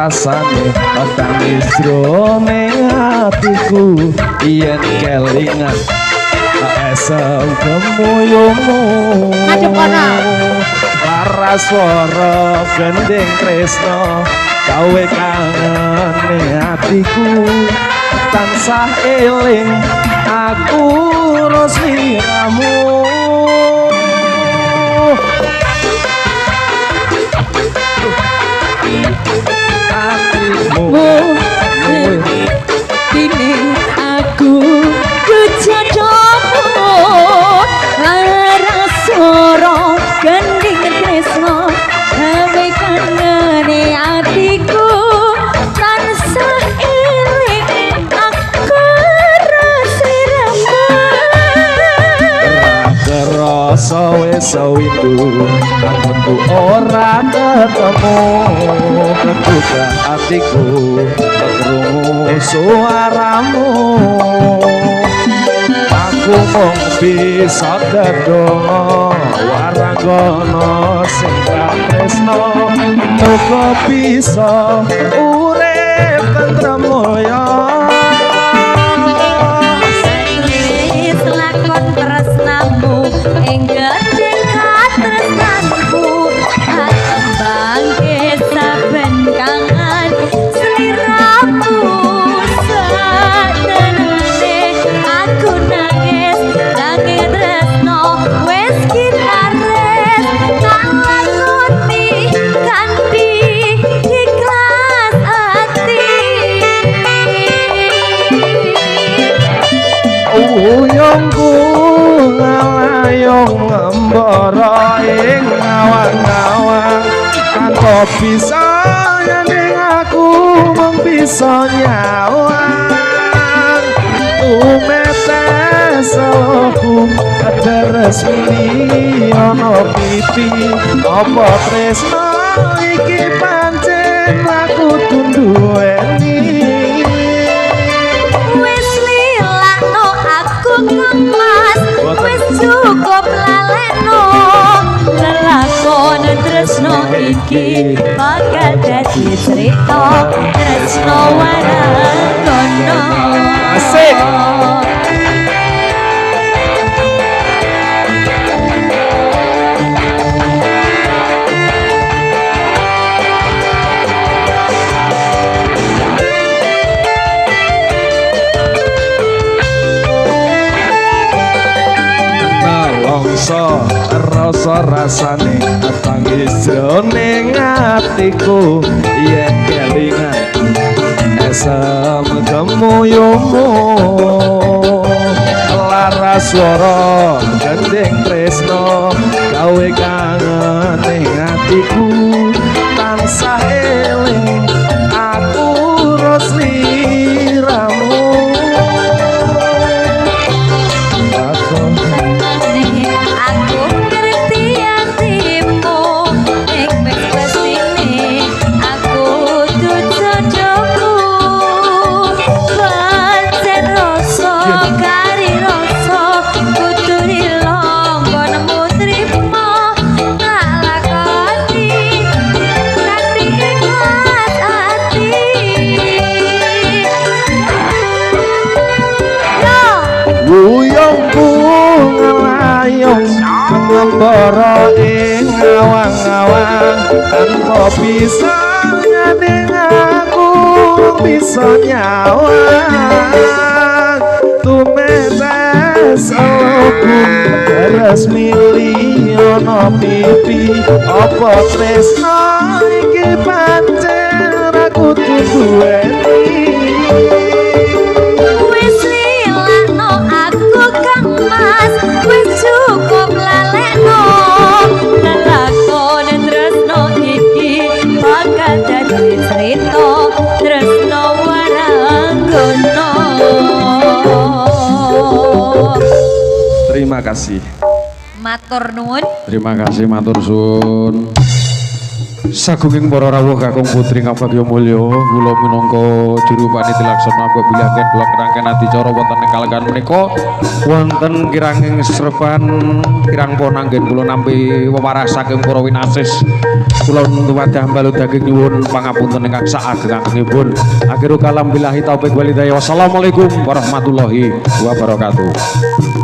Rasane tangis jroning atiku yen kelingan esem kemuyumu laras swara gending tresno gawe kangen atiku tansah eling aku sliramu kini aku kejodohmu laras swara gending tresno gawe kangene atiku tansah eling aku sliramu kerasa wis windu aku ora ketemu ketuga atiku krungu suaramu aku mung bisa dedonga waranggana sing tresno muga bisa urip tentrem moyo wis lakon tresnamu ing gedeng katresnanku bangke saben kangen sliramu satenane aku nangis nangis tresno wis kitares ngalakoni kanthi ikhlas ati uyungku ngalayong ngembara ing ngawang-ngawang tanpa bisa nyanding aku mung bisa nyawang tumetes aku deres mili ana pipi apa tresno iki pancen aku tunduweni wis lilakno aku kemas wis cukup lalekno lelakon tresno iki bakal dadi cerita tresno warangono asik rasa rasane tangis jroning atiku yen kelingan esem kemuyumu laras swara gending tresno gawe kangen atiku tansah eling aku sliramu uyungku ngelayong ngembara ing ngawang-ngawang tanpa bisa nyanding aku bisa nyawang tumetes aku deres mili ana pipi apa tresno iki pancen aku duweni wis cukup lalekno lelakon tresno iki bakal terima kasih. Matur nuwun. Terima kasih matur suwun. Sagunging para rawuh kakung putri ngabagya mulya kula minangka juru panitia laksana bilangken blok rangken adicara wonten ing kalagan menika wonten kiranging srepan kirang pun anggen kula nampi wewaras saking para winasis kula nuwadah mbalut daging nyuwun pangapunten ingkang saageng-agengipun akhiru kalam billahi taufik wal hidayah wassalamualaikum warahmatullahi wabarakatuh.